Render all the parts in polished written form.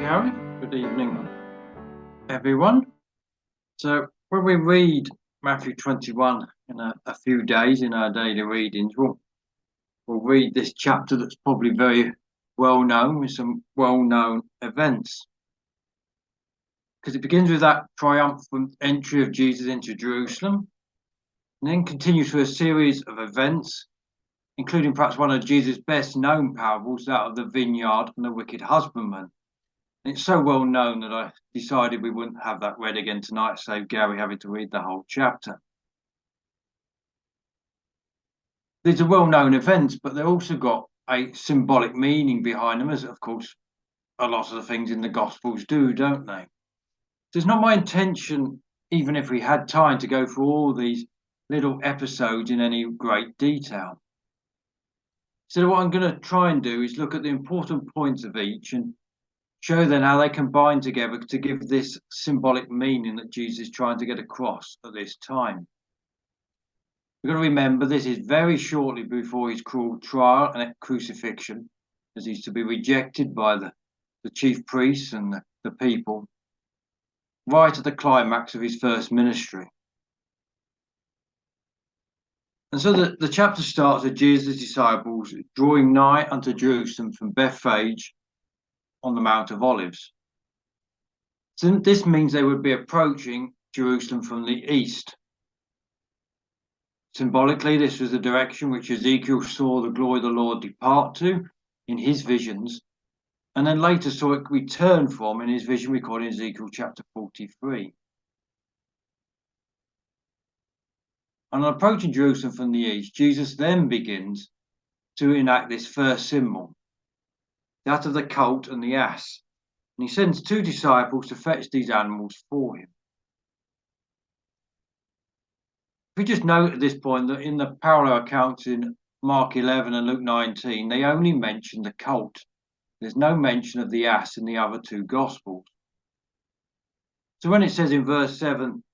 Gary. Good evening, everyone. So, when we read Matthew 21 in a few days in our daily readings, we'll read this chapter that's probably very well known with some well-known events. Because it begins with that triumphant entry of Jesus into Jerusalem, and then continues through a series of events, including perhaps one of Jesus' best-known parables, that of the vineyard and the wicked husbandman. It's so well known that I decided we wouldn't have that read again tonight, save Gary having to read the whole chapter. These are well-known events, but they've also got a symbolic meaning behind them, as of course a lot of the things in the Gospels do, don't they? So it's not my intention, even if we had time, to go through all these little episodes in any great detail. So what I'm going to try and do is look at the important points of each and show then how they combine together to give this symbolic meaning that Jesus is trying to get across at this time. We've got to remember this is very shortly before his cruel trial and crucifixion, as he's to be rejected by the chief priests and the people, right at the climax of his first ministry. And so the chapter starts with Jesus' disciples drawing nigh unto Jerusalem from Bethphage on the Mount of Olives. So this means they would be approaching Jerusalem from the east. Symbolically, this was the direction which Ezekiel saw the glory of the Lord depart to in his visions, and then later saw it return from in his vision recorded in Ezekiel chapter 43. And on approaching Jerusalem from the east, Jesus then begins to enact this first symbol, that of the colt and the ass. And he sends two disciples to fetch these animals for him. If we just note at this point that in the parallel accounts in Mark 11 and Luke 19, they only mention the colt. There's no mention of the ass in the other two Gospels. So when it says in verse 7,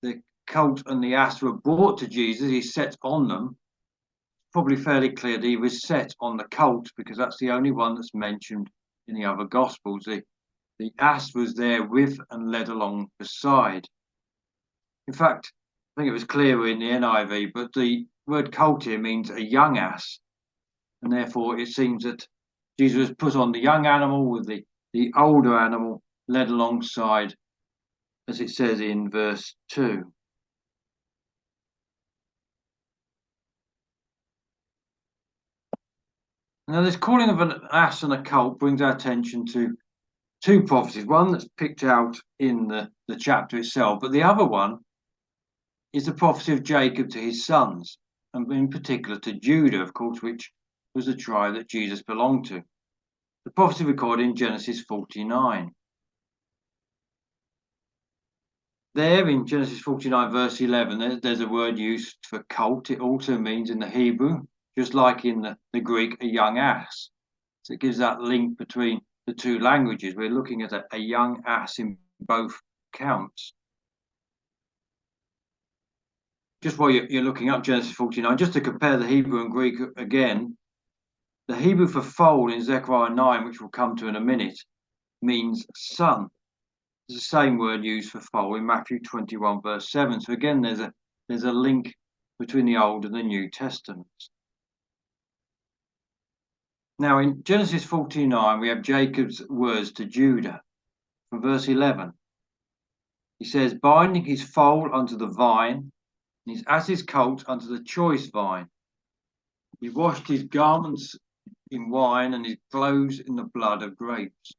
the colt and the ass were brought to Jesus, he set on them, it's probably fairly clear that he was set on the colt because that's the only one that's mentioned in the other Gospels. The ass was there with and led along beside. In fact, I think it was clearer in the NIV, but the word colt here means a young ass. And therefore it seems that Jesus was put on the young animal with the older animal led alongside, as it says in verse 2. Now this calling of an ass and a colt brings our attention to two prophecies. One that's picked out in the chapter itself, but the other one is the prophecy of Jacob to his sons, and in particular to Judah, of course, which was the tribe that Jesus belonged to. The prophecy recorded in Genesis 49. There in Genesis 49 verse 11, there's a word used for colt. It also means in the Hebrew, just like in the Greek, a young ass. So it gives that link between the two languages. We're looking at a young ass in both counts. Just while you're looking up Genesis 49, just to compare the Hebrew and Greek again, the Hebrew for foal in Zechariah 9, which we'll come to in a minute, means son. It's the same word used for foal in Matthew 21 verse 7. So again, there's a link between the Old and the New Testaments. Now in Genesis 49, we have Jacob's words to Judah from verse 11. He says, binding his foal unto the vine, and his ass's colt unto the choice vine. He washed his garments in wine and his clothes in the blood of grapes.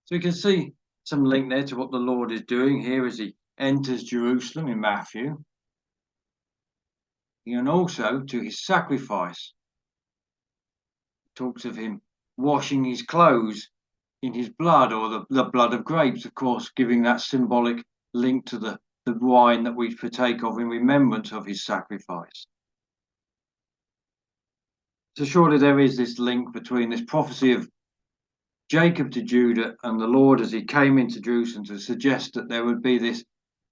So you can see some link there to what the Lord is doing here as he enters Jerusalem in Matthew. And also to his sacrifice. It talks of him washing his clothes in his blood, or the blood of grapes, of course, giving that symbolic link to the wine that we partake of in remembrance of his sacrifice. So surely there is this link between this prophecy of Jacob to Judah and the Lord as he came into Jerusalem to suggest that there would be this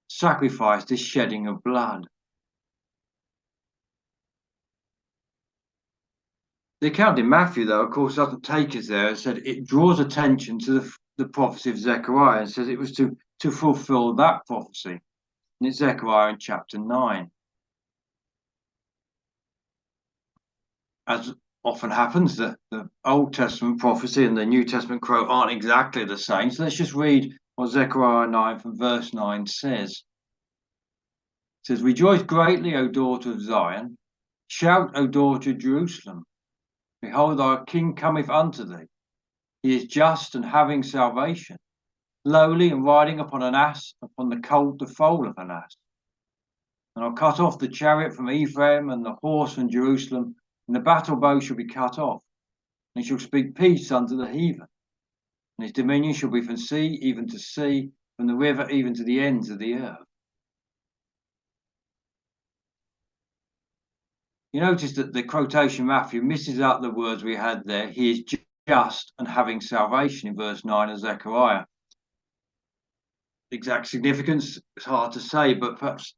sacrifice, this shedding of blood. The account in Matthew, though, of course, doesn't take us there. It said it draws attention to the prophecy of Zechariah and says it was to fulfill that prophecy. And it's Zechariah in chapter 9. As often happens, the Old Testament prophecy and the New Testament quote aren't exactly the same. So let's just read what Zechariah 9 from verse 9 says. It says, "Rejoice greatly, O daughter of Zion. Shout, O daughter of Jerusalem. Behold, thy king cometh unto thee. He is just and having salvation, lowly and riding upon an ass, upon the colt, the foal of an ass. And I'll cut off the chariot from Ephraim and the horse from Jerusalem, and the battle bow shall be cut off. And he shall speak peace unto the heathen. And his dominion shall be from sea even to sea, from the river even to the ends of the earth." You notice that the quotation Matthew misses out the words we had there. He is just and having salvation in verse 9 of Zechariah. The exact significance is hard to say, but perhaps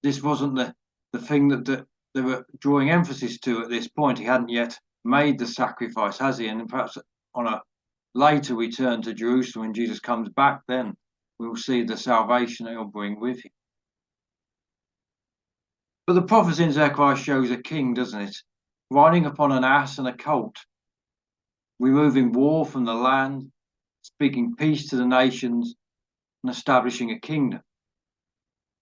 this wasn't the thing that they were drawing emphasis to at this point. He hadn't yet made the sacrifice, has he? And perhaps on a later return to Jerusalem, when Jesus comes back, then we'll see the salvation that he'll bring with him. But the prophecy in Zechariah shows a king, doesn't it? Riding upon an ass and a colt, removing war from the land, speaking peace to the nations, and establishing a kingdom.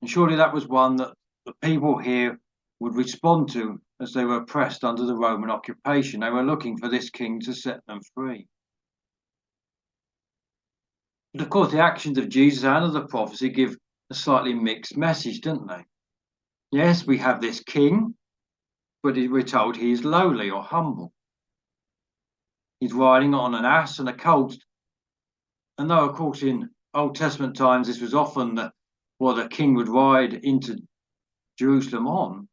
And surely that was one that the people here would respond to as they were oppressed under the Roman occupation. They were looking for this king to set them free. But of course, the actions of Jesus and of the prophecy give a slightly mixed message, don't they? Yes, we have this king, but we're told he is lowly or humble. He's riding on an ass and a colt. And though, of course, in Old Testament times, this was often what a king would ride into Jerusalem on,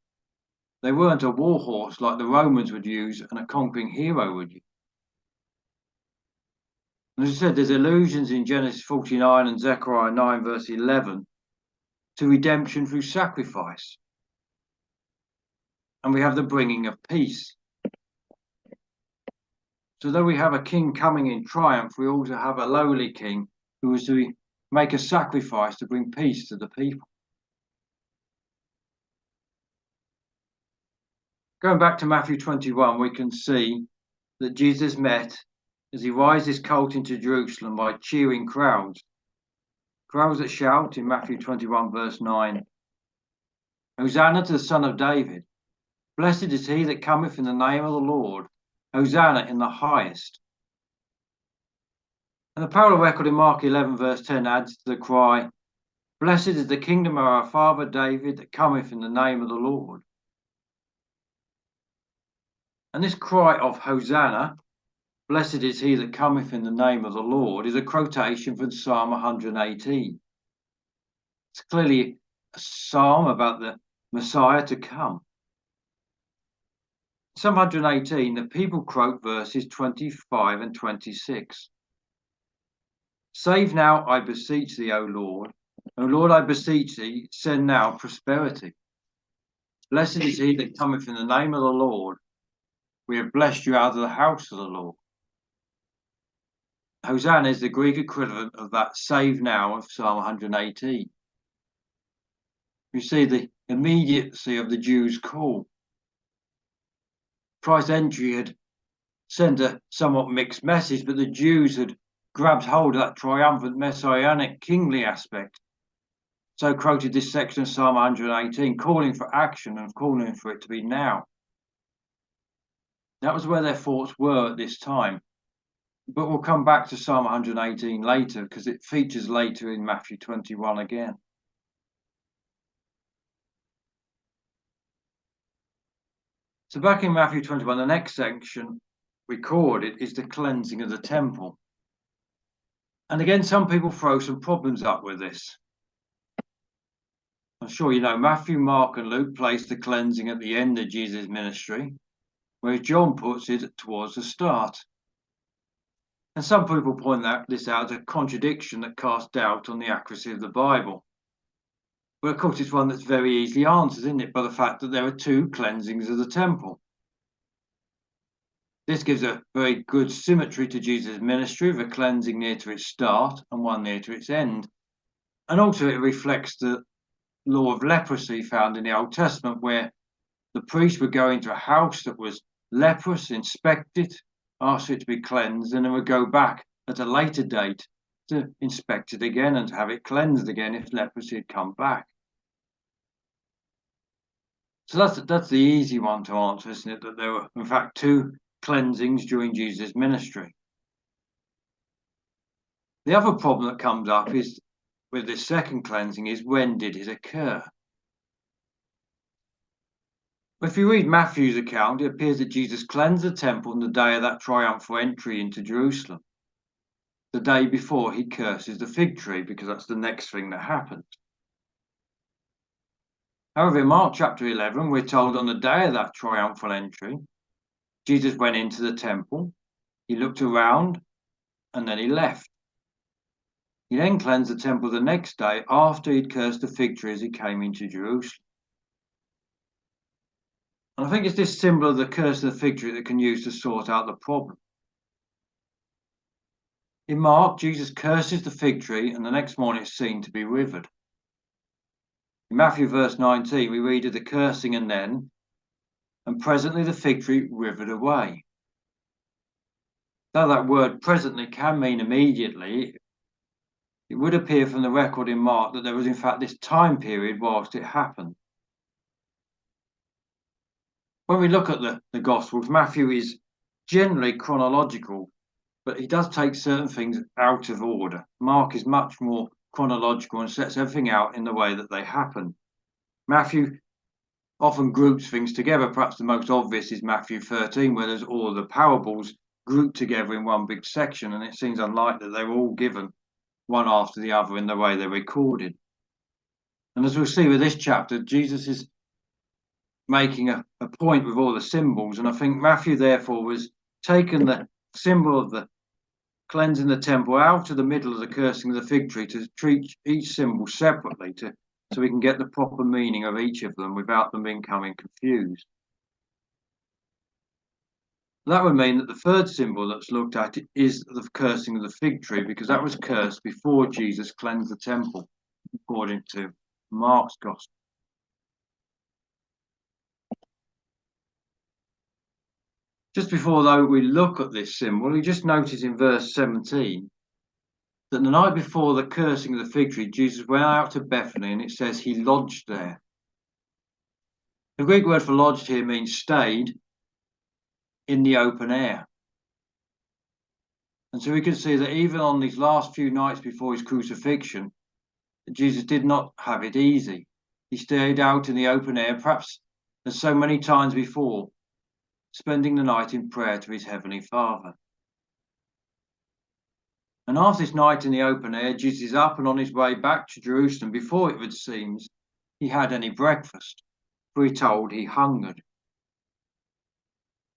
they weren't a war horse like the Romans would use and a conquering hero would use. And as I said, there's allusions in Genesis 49 and Zechariah 9, verse 11, to redemption through sacrifice. And we have the bringing of peace. So though we have a king coming in triumph, we also have a lowly king who was to make a sacrifice to bring peace to the people. Going back to Matthew 21, we can see that Jesus met as he rides his colt into Jerusalem by cheering crowds. Crowds that shout in Matthew 21, verse 9, "Hosanna to the Son of David. Blessed is he that cometh in the name of the Lord. Hosanna in the highest." And the parallel record in Mark 11, verse 10 adds to the cry, "Blessed is the kingdom of our father David that cometh in the name of the Lord." And this cry of Hosanna, "Blessed is he that cometh in the name of the Lord," is a quotation from Psalm 118. It's clearly a psalm about the Messiah to come. Psalm 118, the people quote verses 25 and 26. "Save now, I beseech thee, O Lord. O Lord, I beseech thee, send now prosperity. Blessed is he that cometh in the name of the Lord. We have blessed you out of the house of the Lord." Hosanna is the Greek equivalent of that "save now" of Psalm 118. You see the immediacy of the Jews' call. Christ's entry had sent a somewhat mixed message, but the Jews had grabbed hold of that triumphant messianic kingly aspect. So quoted this section of Psalm 118, calling for action and calling for it to be now. That was where their thoughts were at this time. But we'll come back to Psalm 118 later because it features later in Matthew 21 again. So back in Matthew 21, the next section recorded is the cleansing of the temple. And again, some people throw some problems up with this. I'm sure you know Matthew, Mark, and Luke place the cleansing at the end of Jesus' ministry, whereas John puts it towards the start. And some people point this out as a contradiction that casts doubt on the accuracy of the Bible. But of course, it's one that's very easily answered, isn't it, by the fact that there are two cleansings of the temple. This gives a very good symmetry to Jesus' ministry, with a cleansing near to its start and one near to its end. And also it reflects the law of leprosy found in the Old Testament, where the priest would go into a house that was leprous, inspect it, ask for it to be cleansed, and then would go back at a later date to inspect it again and to have it cleansed again if leprosy had come back. So that's the easy one to answer, isn't it? That there were, in fact, two cleansings during Jesus' ministry. The other problem that comes up is with this second cleansing is, when did it occur? If you read Matthew's account, it appears that Jesus cleansed the temple on the day of that triumphal entry into Jerusalem, the day before he curses the fig tree, because that's the next thing that happens. However, in Mark chapter 11, we're told on the day of that triumphal entry, Jesus went into the temple, he looked around, and then he left. He then cleansed the temple the next day after he'd cursed the fig tree as he came into Jerusalem. And I think it's this symbol of the curse of the fig tree that can use to sort out the problem. In Mark, Jesus curses the fig tree, and the next morning it's seen to be withered. In Matthew verse 19, we read of the cursing and presently the fig tree withered away. Though that word presently can mean immediately, it would appear from the record in Mark that there was in fact this time period whilst it happened. When we look at the Gospels, Matthew is generally chronological, but he does take certain things out of order. Mark is much more chronological and sets everything out in the way that they happen. Matthew often groups things together. Perhaps the most obvious is Matthew 13, where there's all the parables grouped together in one big section, and it seems unlikely that they were all given one after the other in the way they're recorded. And as we'll see with this chapter, Jesus is making a point with all the symbols, and I think Matthew therefore was taking the symbol of the cleansing the temple out of the middle of the cursing of the fig tree to treat each symbol separately, so we can get the proper meaning of each of them without them becoming confused. That would mean that the third symbol that's looked at is the cursing of the fig tree, because that was cursed before Jesus cleansed the temple, according to Mark's Gospel. Just before, though, we look at this symbol, you just notice in verse 17 that the night before the cursing of the fig tree, Jesus went out to Bethany, and it says he lodged there. The Greek word for lodged here means stayed in the open air. And so we can see that even on these last few nights before his crucifixion, Jesus did not have it easy. He stayed out in the open air, perhaps as so many times before, spending the night in prayer to his heavenly Father. And after this night in the open air, Jesus is up and on his way back to Jerusalem before it seems he had any breakfast, for he told he hungered.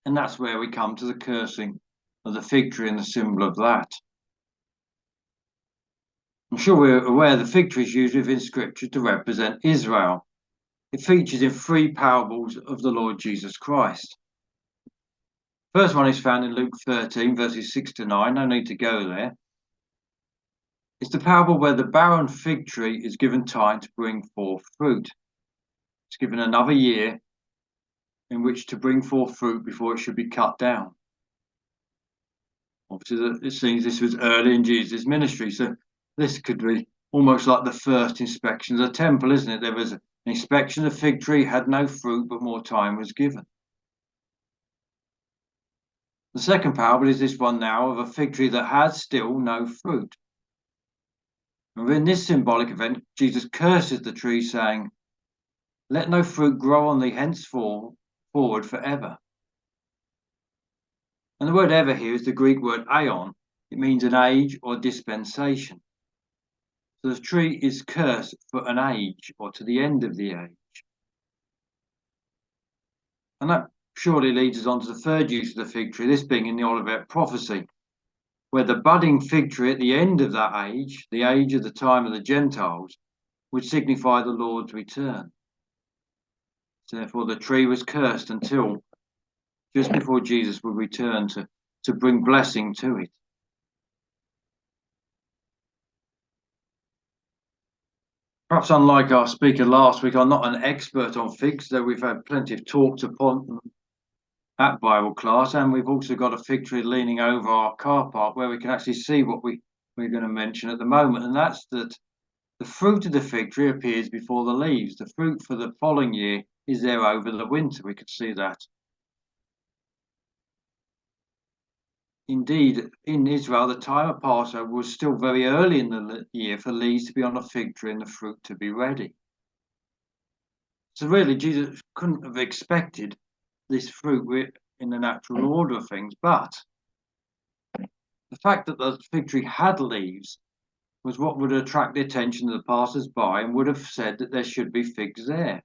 And that's where we come to the cursing of the fig tree and the symbol of that. I'm sure we're aware the fig tree is used within Scripture to represent Israel. It features in 3 parables of the Lord Jesus Christ. First one is found in Luke 13, verses 6 to 9. No need to go there. It's the parable where the barren fig tree is given time to bring forth fruit. It's given another year in which to bring forth fruit before it should be cut down. Obviously, it seems this was early in Jesus' ministry, so this could be almost like the first inspection of the temple, isn't it? There was an inspection of the fig tree, had no fruit, but more time was given. The second parable is this one now of a fig tree that has still no fruit. And in this symbolic event, Jesus curses the tree, saying, "Let no fruit grow on thee henceforward forever." And the word ever here is the Greek word aeon. It means an age or dispensation. So the tree is cursed for an age, or to the end of the age. And that surely leads us on to the third use of the fig tree, this being in the Olivet prophecy, where the budding fig tree at the end of that age, the age of the time of the Gentiles, would signify the Lord's return. So therefore the tree was cursed until just before Jesus would return to bring blessing to it. Perhaps unlike our speaker last week, I'm not an expert on figs, though we've had plenty of talks upon them at Bible class, and we've also got a fig tree leaning over our car park where we can actually see what we're going to mention at the moment, and that's that the fruit of the fig tree appears before the leaves. The fruit for the following year is there over the winter. We can see that. Indeed, in Israel, the time of Passover was still very early in the year for leaves to be on a fig tree and the fruit to be ready. So really, Jesus couldn't have expected this fruit in the natural order of things, but the fact that the fig tree had leaves was what would attract the attention of the passers-by and would have said that there should be figs there.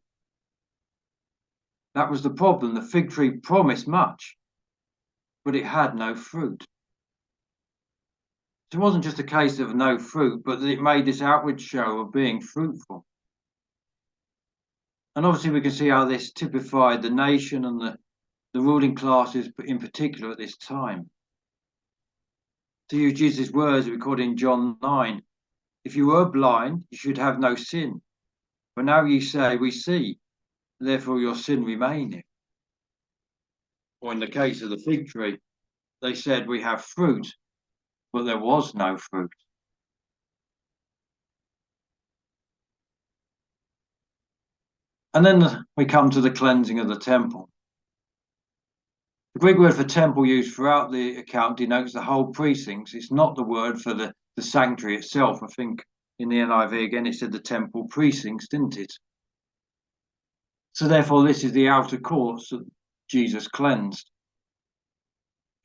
That was the problem. The fig tree promised much, but it had no fruit. It wasn't just a case of no fruit, but that it made this outward show of being fruitful. And obviously we can see how this typified the nation and the ruling classes in particular at this time. To use Jesus' words recorded in John 9, if you were blind, you should have no sin. But now you say, we see, therefore your sin remaineth. Or in the case of the fig tree, they said we have fruit, but there was no fruit. And then we come to the cleansing of the temple. The Greek word for temple used throughout the account denotes the whole precincts. It's not the word for the sanctuary itself. I think in the NIV again it said the temple precincts, didn't it? So therefore this is the outer courts that Jesus cleansed.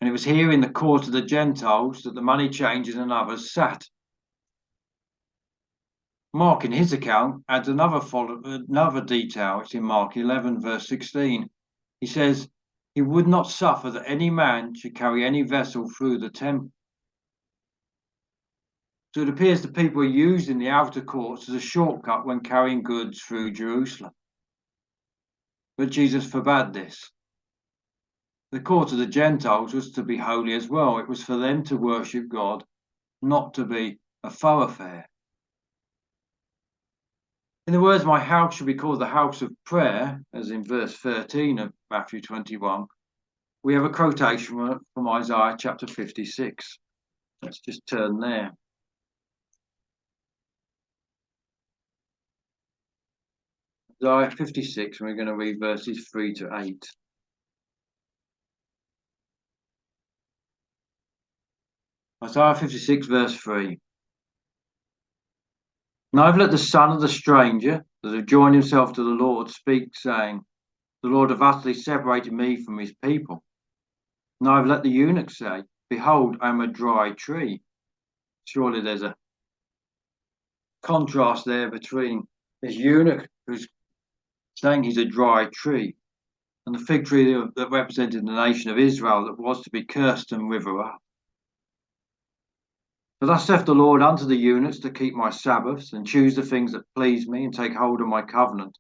And it was here in the court of the Gentiles that the money changers and others sat. Mark in his account adds another detail. It's in Mark 11 verse 16. He says, he would not suffer that any man should carry any vessel through the temple. So it appears the people were using the outer courts as a shortcut when carrying goods through Jerusalem. But Jesus forbade this. The court of the Gentiles was to be holy as well. It was for them to worship God, not to be a thoroughfare. In the words, my house shall be called the house of prayer, as in verse 13 of Matthew 21, we have a quotation from Isaiah chapter 56. Let's just turn there. Isaiah 56, and we're going to read verses 3 to 8. Isaiah 56, verse 3. Neither let the son of the stranger that have joined himself to the Lord speak, saying, the Lord hath utterly separated me from his people. Neither let the eunuch say, behold, I am a dry tree. Surely there's a contrast there between this eunuch who's saying he's a dry tree and the fig tree that represented the nation of Israel that was to be cursed and wither up. For thus saith the Lord unto the eunuchs to keep my Sabbaths, and choose the things that please me, and take hold of my covenant.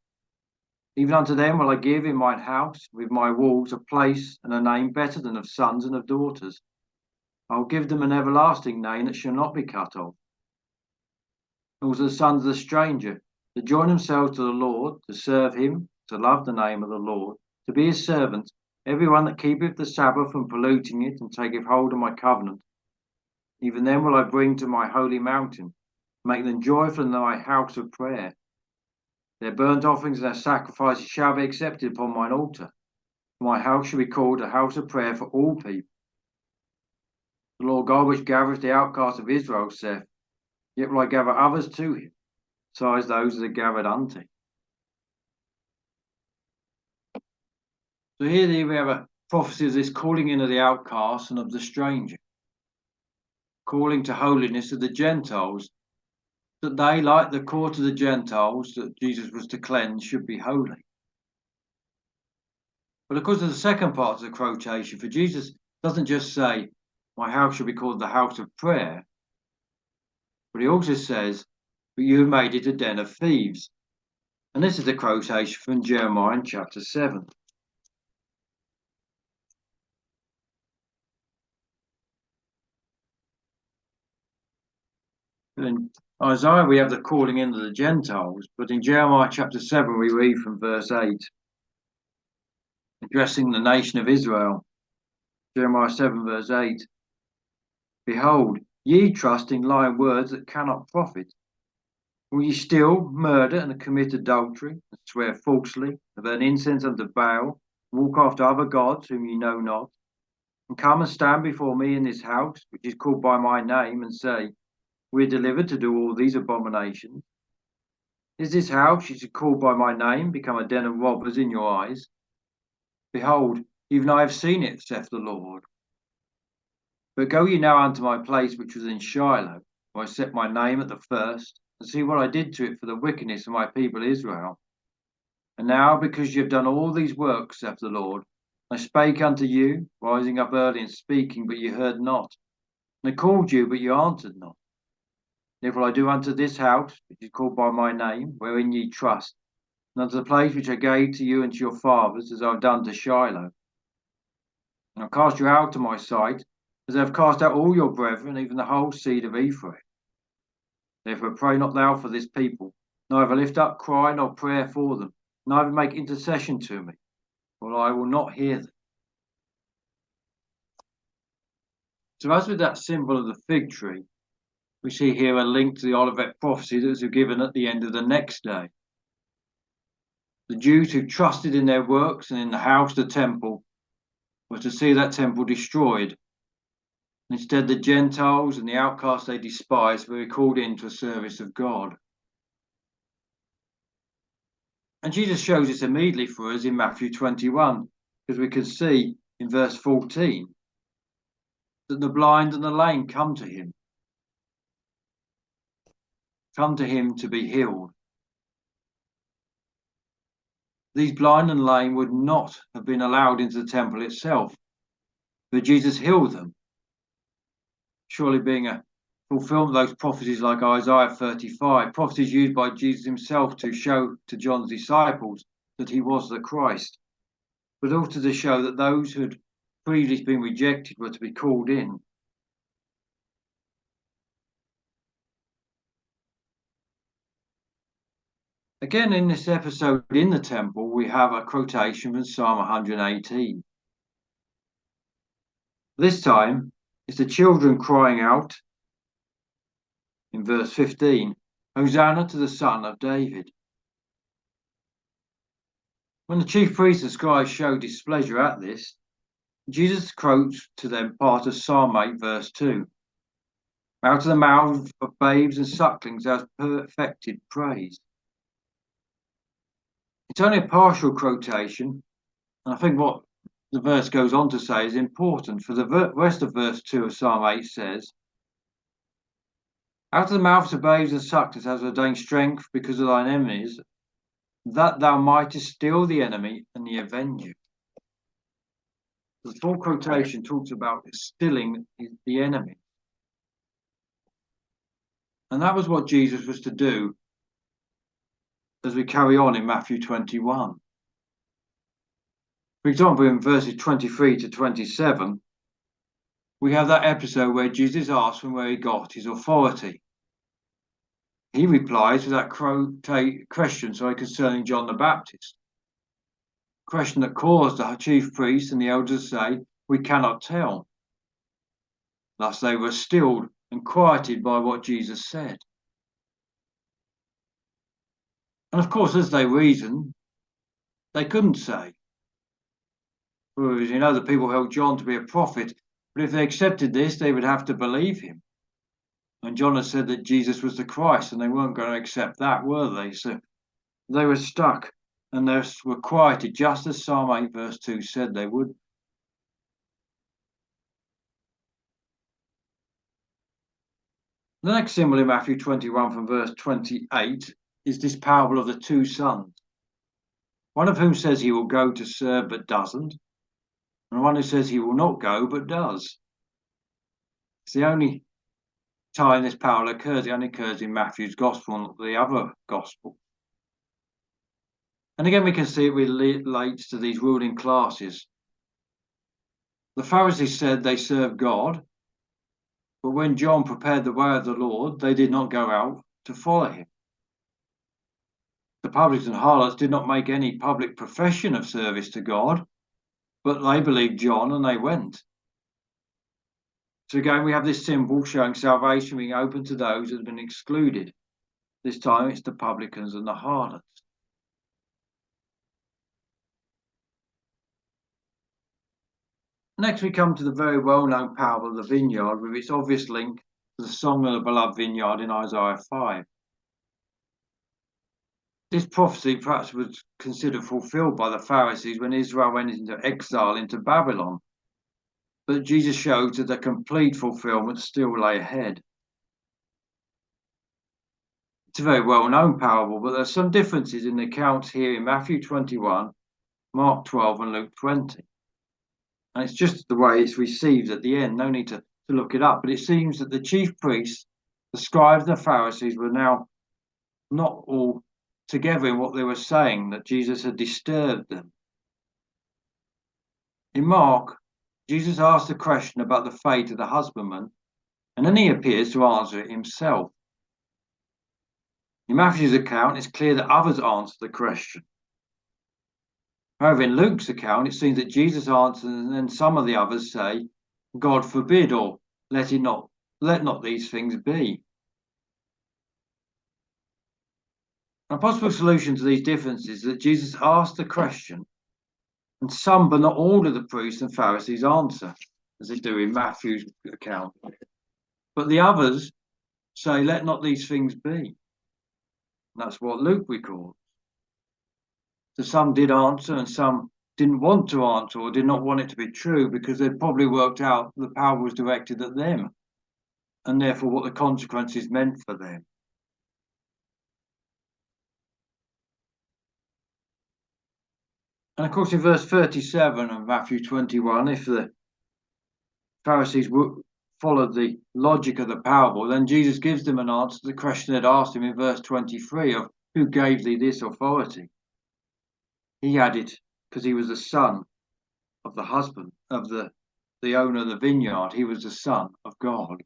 Even unto them will I give in mine house with my walls a place and a name better than of sons and of daughters. I will give them an everlasting name that shall not be cut off. Also the sons of the stranger that join themselves to the Lord, to serve him, to love the name of the Lord, to be his servants, every one that keepeth the Sabbath from polluting it, and taketh hold of my covenant. Even them will I bring to my holy mountain, make them joyful in my house of prayer. Their burnt offerings and their sacrifices shall be accepted upon mine altar. My house shall be called a house of prayer for all people. The Lord God which gathereth the outcasts of Israel saith, yet will I gather others to him, besides those that are gathered unto him. So here we have a prophecy of this calling in of the outcasts and of the stranger, calling to holiness of the Gentiles, that they, like the court of the Gentiles that Jesus was to cleanse, should be holy. But of course, there's the second part of the quotation, for Jesus doesn't just say, my house shall be called the house of prayer, but he also says, but you have made it a den of thieves. And this is the quotation from Jeremiah chapter 7. So in Isaiah, we have the calling in of the Gentiles, but in Jeremiah chapter 7, we read from verse 8, addressing the nation of Israel. Jeremiah 7, verse 8. Behold, ye trust in lying words that cannot profit. Will ye steal, murder, and commit adultery, and swear falsely, and burn incense unto Baal, walk after other gods whom ye know not, and come and stand before me in this house, which is called by my name, and say, we are delivered to do all these abominations? Is this house, which is called by my name, become a den of robbers in your eyes? Behold, even I have seen it, saith the Lord. But go ye now unto my place which was in Shiloh, where I set my name at the first, and see what I did to it for the wickedness of my people Israel. And now, because ye have done all these works, saith the Lord, I spake unto you, rising up early and speaking, but ye heard not. And I called you, but ye answered not. Therefore I do unto this house, which is called by my name, wherein ye trust, and unto the place which I gave to you and to your fathers, as I have done to Shiloh. And I cast you out to my sight, as I have cast out all your brethren, even the whole seed of Ephraim. Therefore pray not thou for this people, neither lift up cry nor prayer for them, neither make intercession to me, for I will not hear them. So as with that symbol of the fig tree, we see here a link to the Olivet prophecy that was given at the end of the next day. The Jews who trusted in their works and in the house, the temple, were to see that temple destroyed. Instead, the Gentiles and the outcasts they despised were called into a service of God. And Jesus shows this immediately for us in Matthew 21, because we can see in verse 14 that the blind and the lame come to him to be healed. These blind and lame would not have been allowed into the temple itself, but Jesus healed them, surely being a fulfillment of those prophecies like Isaiah 35, prophecies used by Jesus himself to show to John's disciples that he was the Christ, but also to show that those who had previously been rejected were to be called in. Again, in this episode in the temple, we have a quotation from Psalm 118. This time, it's the children crying out in verse 15, Hosanna to the Son of David. When the chief priests and scribes showed displeasure at this, Jesus quotes to them part of Psalm 8, verse 2. Out of the mouth of babes and sucklings has perfected praise. It's only a partial quotation, and I think what the verse goes on to say is important, for the rest of verse 2 of Psalm 8 says, out of the mouths of babes and sucklings has ordained strength because of thine enemies, that thou mightest still the enemy and the avenger. The full quotation talks about stilling the enemy. And that was what Jesus was to do as we carry on in Matthew 21. For example, in verses 23 to 27, we have that episode where Jesus asks from where he got his authority. He replies with that question concerning John the Baptist. A question that caused the chief priests and the elders to say, we cannot tell. Thus they were stilled and quieted by what Jesus said. And of course, as they reasoned, they couldn't say. Whereas, the people held John to be a prophet, but if they accepted this, they would have to believe him. And John had said that Jesus was the Christ, and they weren't going to accept that, were they? So they were stuck, and they were quieted, just as Psalm 8, verse 2 said they would. The next symbol in Matthew 21 from verse 28 is this parable of the two sons. One of whom says he will go to serve but doesn't, and one who says he will not go but does. It's the only time this parable occurs. It only occurs in Matthew's gospel and the other gospel. And again, we can see it relates to these ruling classes. The Pharisees said they serve God, But when John prepared the way of the Lord, they did not go out to follow him. The publicans and harlots did not make any public profession of service to God, but they believed John and they went. So again, we have this symbol showing salvation being open to those that have been excluded. This time it's the publicans and the harlots. Next, we come to the very well-known parable of the vineyard with its obvious link to the song of the beloved vineyard in Isaiah 5. This prophecy perhaps was considered fulfilled by the Pharisees when Israel went into exile into Babylon. But Jesus shows that a complete fulfillment still lay ahead. It's a very well-known parable, but there are some differences in the accounts here in Matthew 21, Mark 12, and Luke 20. And it's just the way it's received at the end. No need to look it up. But it seems that the chief priests, the scribes, and the Pharisees were now not all together in what they were saying, that Jesus had disturbed them. In Mark, Jesus asked a question about the fate of the husbandman, and then he appears to answer it himself. In Matthew's account, it's clear that others answer the question. However, in Luke's account, it seems that Jesus answers, and then some of the others say, "God forbid," or let not these things be. A possible solution to these differences is that Jesus asked the question, and some but not all of the priests and Pharisees answer, as they do in Matthew's account. But the others say, "Let not these things be." And that's what Luke records. So some did answer and some didn't want to answer or did not want it to be true because they'd probably worked out the power was directed at them and therefore what the consequences meant for them. And of course, in verse 37 of Matthew 21, if the Pharisees followed the logic of the parable, then Jesus gives them an answer to the question they'd asked him in verse 23 of who gave thee this authority? He had it because he was the son of the husband of the owner of the vineyard. He was the son of God.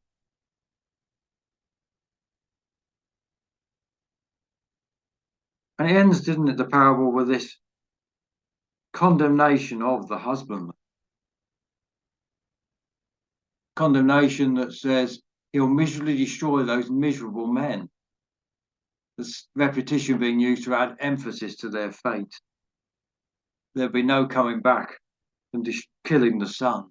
And it ends, didn't it, the parable with this condemnation of the husbandman. Condemnation that says he'll miserably destroy those miserable men. This repetition being used to add emphasis to their fate. There'll be no coming back from killing the son.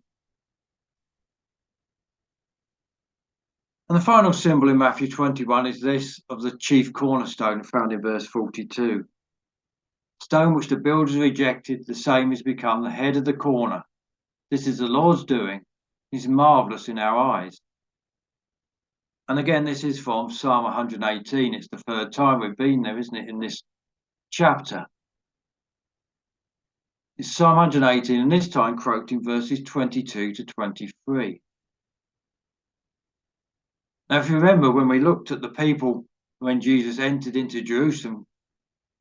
And the final symbol in Matthew 21 is this of the chief cornerstone found in verse 42. Stone which the builders rejected, the same has become the head of the corner. This is the Lord's doing. It's marvellous in our eyes. And again, this is from Psalm 118. It's the third time we've been there, isn't it, in this chapter. It's Psalm 118, and this time quoting verses 22 to 23. Now, if you remember, when we looked at the people when Jesus entered into Jerusalem,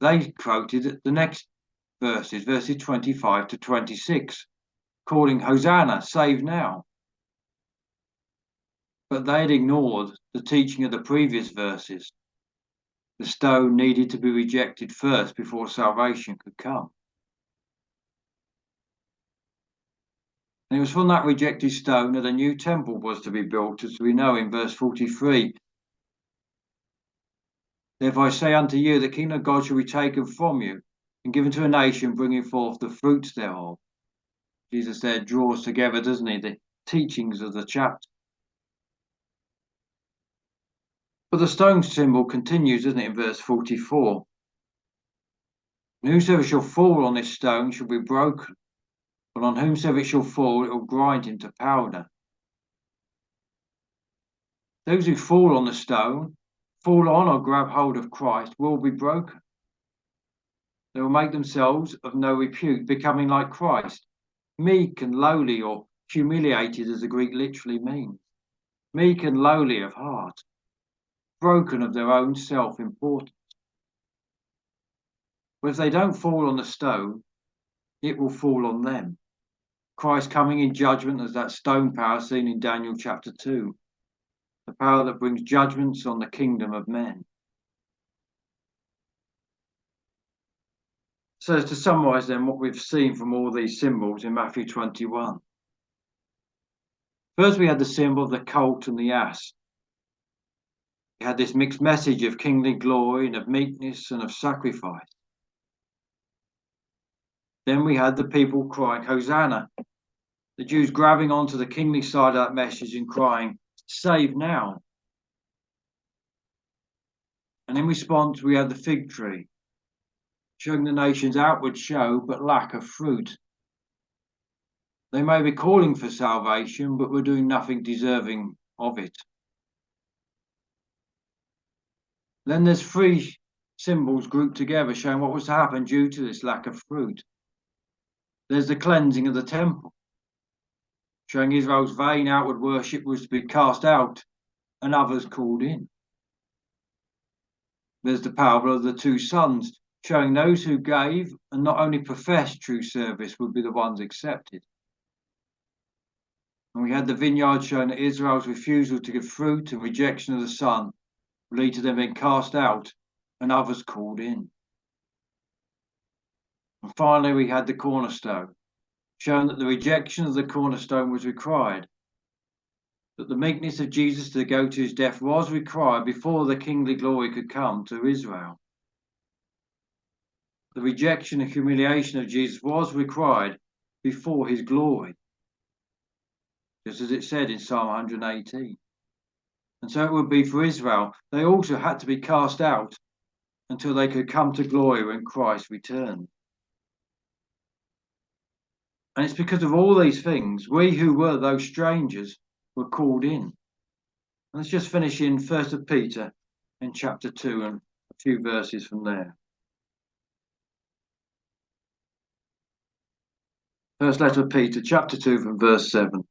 they quoted the next verses 25 to 26, calling Hosanna, save now. But they had ignored the teaching of the previous verses. The stone needed to be rejected first before salvation could come. And it was from that rejected stone that a new temple was to be built, as we know in verse 43. Therefore I say unto you, the kingdom of God shall be taken from you and given to a nation bringing forth the fruits thereof. Jesus there draws together, doesn't he, the teachings of the chapter. But the stone symbol continues, doesn't it, in verse 44. And whosoever shall fall on this stone shall be broken, but on whomsoever it shall fall, it will grind him to powder. Those who fall on the stone, fall on or grab hold of Christ, will be broken. They will make themselves of no repute, becoming like Christ, meek and lowly, or humiliated as the Greek literally means, meek and lowly of heart, broken of their own self-importance. But if they don't fall on the stone, it will fall on them. Christ coming in judgment as that stone power seen in Daniel chapter 2. the power that brings judgments on the kingdom of men. So to summarise then what we've seen from all these symbols in Matthew 21. First we had the symbol of the colt and the ass. We had this mixed message of kingly glory and of meekness and of sacrifice. Then we had the people crying, Hosanna. The Jews grabbing onto the kingly side of that message and crying, save now. And in response, we had the fig tree, showing the nation's outward show but lack of fruit. They may be calling for salvation, but were doing nothing deserving of it. Then there's three symbols grouped together showing what was to happen due to this lack of fruit. There's the cleansing of the temple, showing Israel's vain outward worship was to be cast out and others called in. There's the parable of the two sons, showing those who gave and not only professed true service would be the ones accepted. And we had the vineyard showing that Israel's refusal to give fruit and rejection of the Son would lead to them being cast out and others called in. And finally, we had the cornerstone, showing that the rejection of the cornerstone was required, that the meekness of Jesus to go to his death was required before the kingly glory could come to Israel. The rejection and humiliation of Jesus was required before his glory, just as it said in Psalm 118. And so it would be for Israel. They also had to be cast out until they could come to glory when Christ returned. And it's because of all these things, we who were those strangers were called in. And let's just finish in 1 Peter in chapter 2 and a few verses from there. First letter of Peter, chapter 2 from verse 7.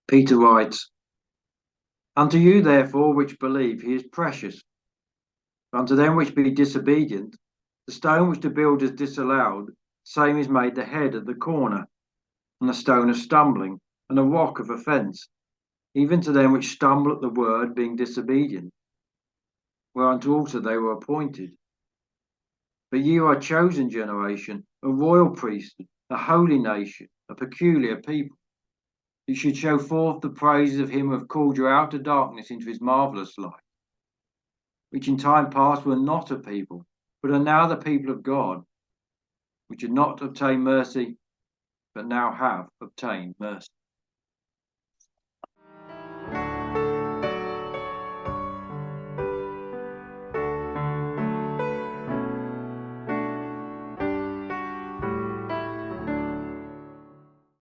Peter writes, Unto you therefore which believe he is precious. Unto them which be disobedient, the stone which the builders disallowed, same is made the head of the corner, and a stone of stumbling, and a rock of offence, even to them which stumble at the word, being disobedient, whereunto also they were appointed. But ye are a chosen generation, a royal priesthood, a holy nation, a peculiar people. You should show forth the praises of him who have called you out of darkness into his marvellous light, which in time past were not a people, but are now the people of God, which had not obtained mercy, but now have obtained mercy.